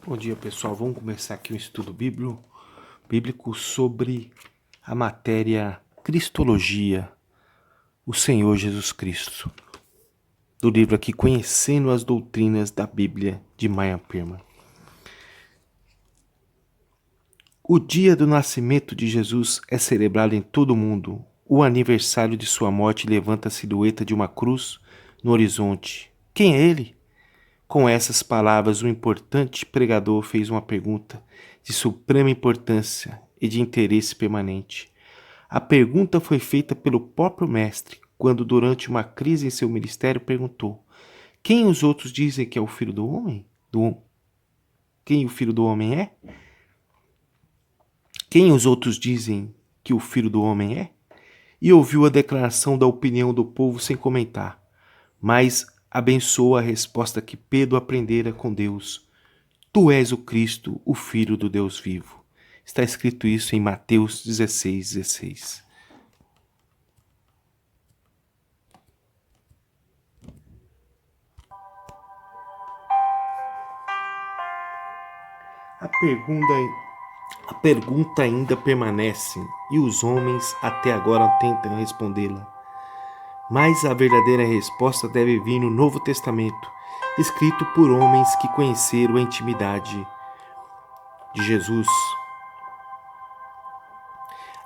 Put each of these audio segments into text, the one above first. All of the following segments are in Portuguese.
Bom dia, pessoal. Vamos começar aqui um estudo bíblico sobre a matéria Cristologia, o Senhor Jesus Cristo, do livro aqui Conhecendo as Doutrinas da Bíblia, de Meyer Perman. O dia do nascimento de Jesus é celebrado em todo o mundo. O aniversário de sua morte levanta a silhueta de uma cruz no horizonte. Quem é ele? Com essas palavras, um importante pregador fez uma pergunta de suprema importância e de interesse permanente. A pergunta foi feita pelo próprio mestre, quando durante uma crise em seu ministério perguntou: quem os outros dizem que é o filho do homem? Quem o filho do homem é? Quem os outros dizem que o filho do homem é? E ouviu a declaração da opinião do povo sem comentar, mas abençoou a resposta que Pedro aprendera com Deus. Tu és o Cristo, o Filho do Deus vivo. Está escrito isso em Mateus 16:16. A pergunta ainda permanece e os homens até agora tentam respondê-la. Mas a verdadeira resposta deve vir no Novo Testamento, escrito por homens que conheceram a intimidade de Jesus.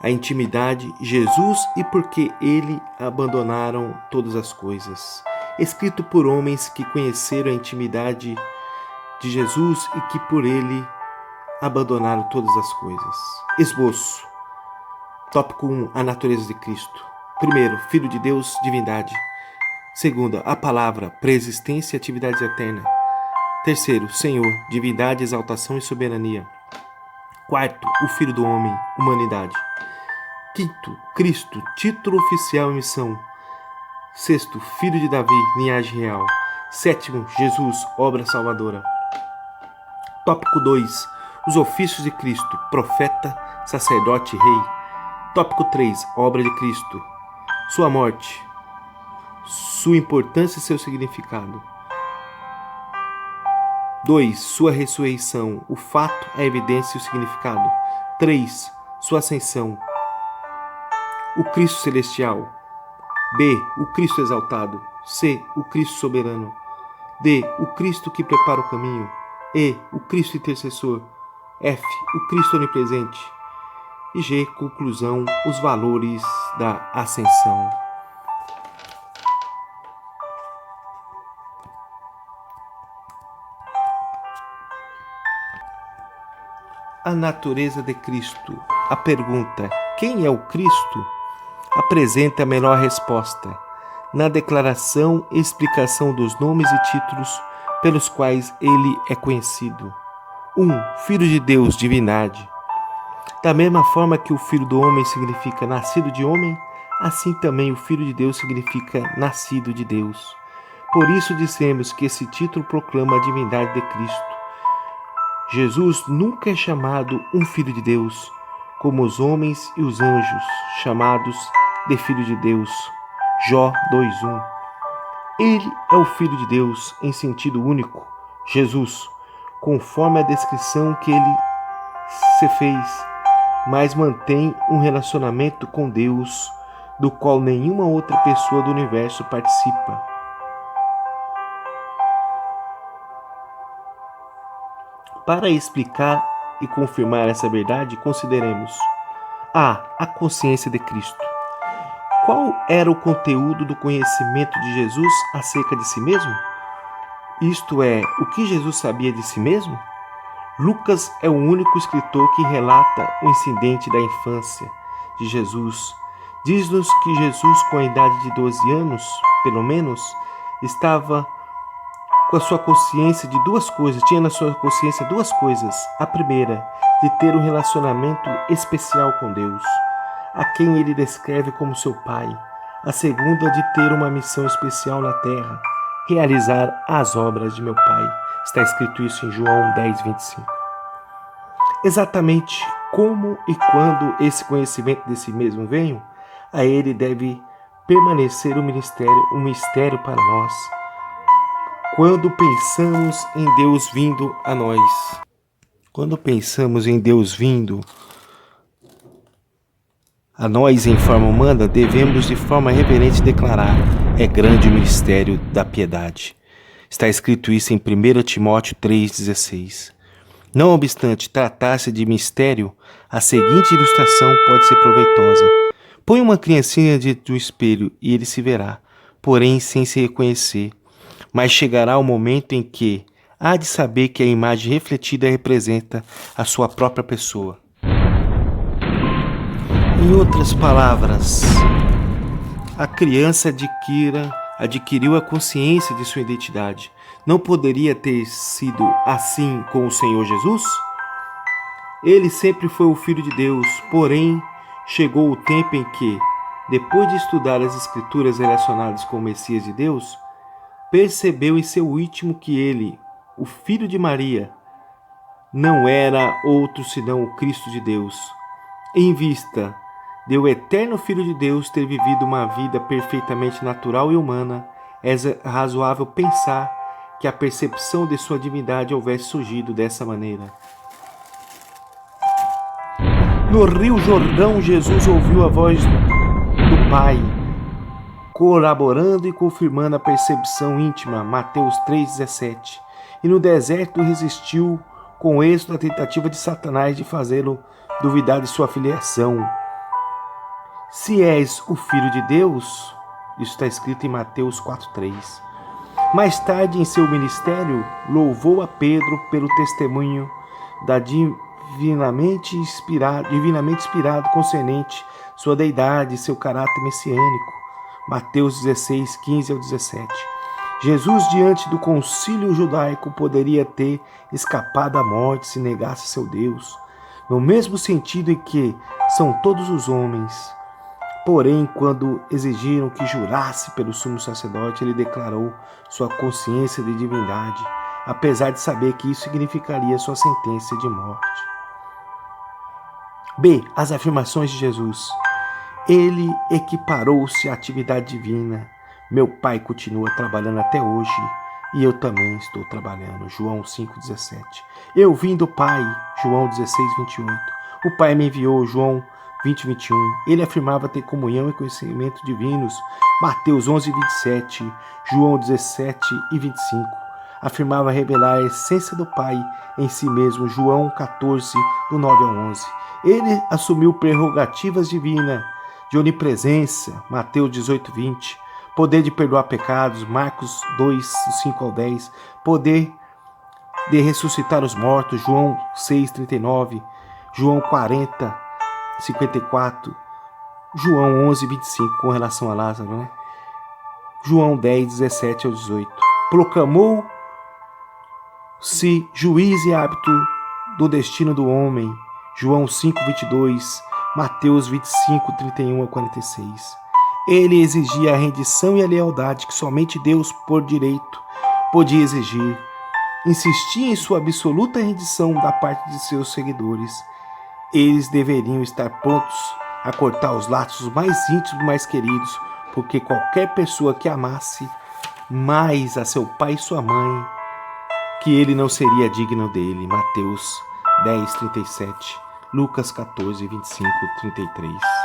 A intimidade de Jesus e porque ele abandonaram todas as coisas. Escrito por homens que conheceram a intimidade de Jesus e que por ele abandonaram todas as coisas. Esboço. Tópico 1. A natureza de Cristo. Primeiro, Filho de Deus, divindade. Segunda, a palavra, preexistência e atividade eterna. Terceiro, Senhor, divindade, exaltação e soberania. Quarto, o Filho do Homem, humanidade. Quinto, Cristo, título oficial e missão. Sexto, Filho de Davi, linhagem real. Sétimo, Jesus, obra salvadora. Tópico 2. Os ofícios de Cristo, profeta, sacerdote e rei. Tópico 3. Obra de Cristo. Sua morte, sua importância e seu significado. 2. Sua ressurreição, o fato, a evidência e o significado. 3. Sua ascensão. O Cristo celestial. B. O Cristo exaltado. C. O Cristo soberano. D. O Cristo que prepara o caminho. E. O Cristo intercessor. F. O Cristo onipresente. E G. Conclusão, os valores da ascensão. A natureza de Cristo. A pergunta: quem é o Cristo? Apresenta a melhor resposta na declaração e explicação dos nomes e títulos pelos quais ele é conhecido. 1. Filho de Deus, divindade. Da mesma forma que o Filho do Homem significa nascido de homem, assim também o Filho de Deus significa nascido de Deus. Por isso dissemos que esse título proclama a divindade de Cristo. Jesus nunca é chamado um Filho de Deus, como os homens e os anjos, chamados de Filho de Deus. Jó 2:1. Ele é o Filho de Deus em sentido único, Jesus, conforme a descrição que ele se fez, mas mantém um relacionamento com Deus do qual nenhuma outra pessoa do universo participa. Para explicar e confirmar essa verdade, consideremos a consciência de Cristo. Qual era o conteúdo do conhecimento de Jesus acerca de si mesmo? Isto é, o que Jesus sabia de si mesmo? Lucas é o único escritor que relata o incidente da infância de Jesus. Diz-nos que Jesus, com a idade de 12 anos, pelo menos, estava com a sua consciência de duas coisas, tinha na sua consciência duas coisas. A primeira, de ter um relacionamento especial com Deus, a quem ele descreve como seu Pai. A segunda, de ter uma missão especial na terra, realizar as obras de meu Pai. Está escrito isso em João 10:25. Exatamente como e quando esse conhecimento de si mesmo veio, a ele deve permanecer um mistério para nós. quando pensamos em Deus vindo a nós. Quando pensamos em Deus vindo a nós em forma humana, devemos de forma reverente declarar: é grande o mistério da piedade. Está escrito isso em 1 Timóteo 3,16. Não obstante tratar-se de mistério, a seguinte ilustração pode ser proveitosa. Põe uma criancinha diante do espelho e ele se verá, porém sem se reconhecer. Mas chegará o momento em que há de saber que a imagem refletida representa a sua própria pessoa. Em outras palavras, a criança adquiriu a consciência de sua identidade. Não poderia ter sido assim com o Senhor Jesus? Ele sempre foi o Filho de Deus, porém chegou o tempo em que, depois de estudar as Escrituras relacionadas com o Messias de Deus, percebeu em seu íntimo que ele, o Filho de Maria, não era outro senão o Cristo de Deus. Em vista de o eterno Filho de Deus ter vivido uma vida perfeitamente natural e humana, é razoável pensar que a percepção de sua divindade houvesse surgido dessa maneira. No Rio Jordão, Jesus ouviu a voz do Pai, colaborando e confirmando a percepção íntima, Mateus 3,17. E no deserto resistiu com êxito à tentativa de Satanás de fazê-lo duvidar de sua filiação. Se és o Filho de Deus, isso está escrito em Mateus 4,3. Mais tarde, em seu ministério, louvou a Pedro pelo testemunho da divinamente inspirado concernente sua deidade e seu caráter messiânico. Mateus 16, 15 ao 17. Jesus, diante do concílio judaico, poderia ter escapado à morte se negasse seu Deus, no mesmo sentido em que são todos os homens. Porém, quando exigiram que jurasse pelo sumo sacerdote, ele declarou sua consciência de divindade, apesar de saber que isso significaria sua sentença de morte. B. As afirmações de Jesus. Ele equiparou-se à atividade divina. Meu Pai continua trabalhando até hoje e eu também estou trabalhando. João 5,17. Eu vim do Pai. João 16,28. O Pai me enviou. João 20:21. Ele afirmava ter comunhão e conhecimento divinos. Mateus 11:27. João 17:25. Afirmava revelar a essência do Pai em si mesmo. João 14, do 9 ao 11. Ele assumiu prerrogativas divinas de onipresença. Mateus 18:20. Poder de perdoar pecados. Marcos 2, do 5 ao 10. Poder de ressuscitar os mortos. João 6:39. João 40:54, João 11:25, com relação a Lázaro, né? João 10:17 ao 18. Proclamou-se juiz e árbitro do destino do homem. João 5:22, Mateus 25:31 a 46. Ele exigia a rendição e a lealdade que somente Deus, por direito, podia exigir. Insistia em sua absoluta rendição da parte de seus seguidores. Eles deveriam estar prontos a cortar os laços mais íntimos, mais queridos, porque qualquer pessoa que amasse mais a seu pai e sua mãe, que ele não seria digno dele. Mateus 10:37, Lucas 14:25-33.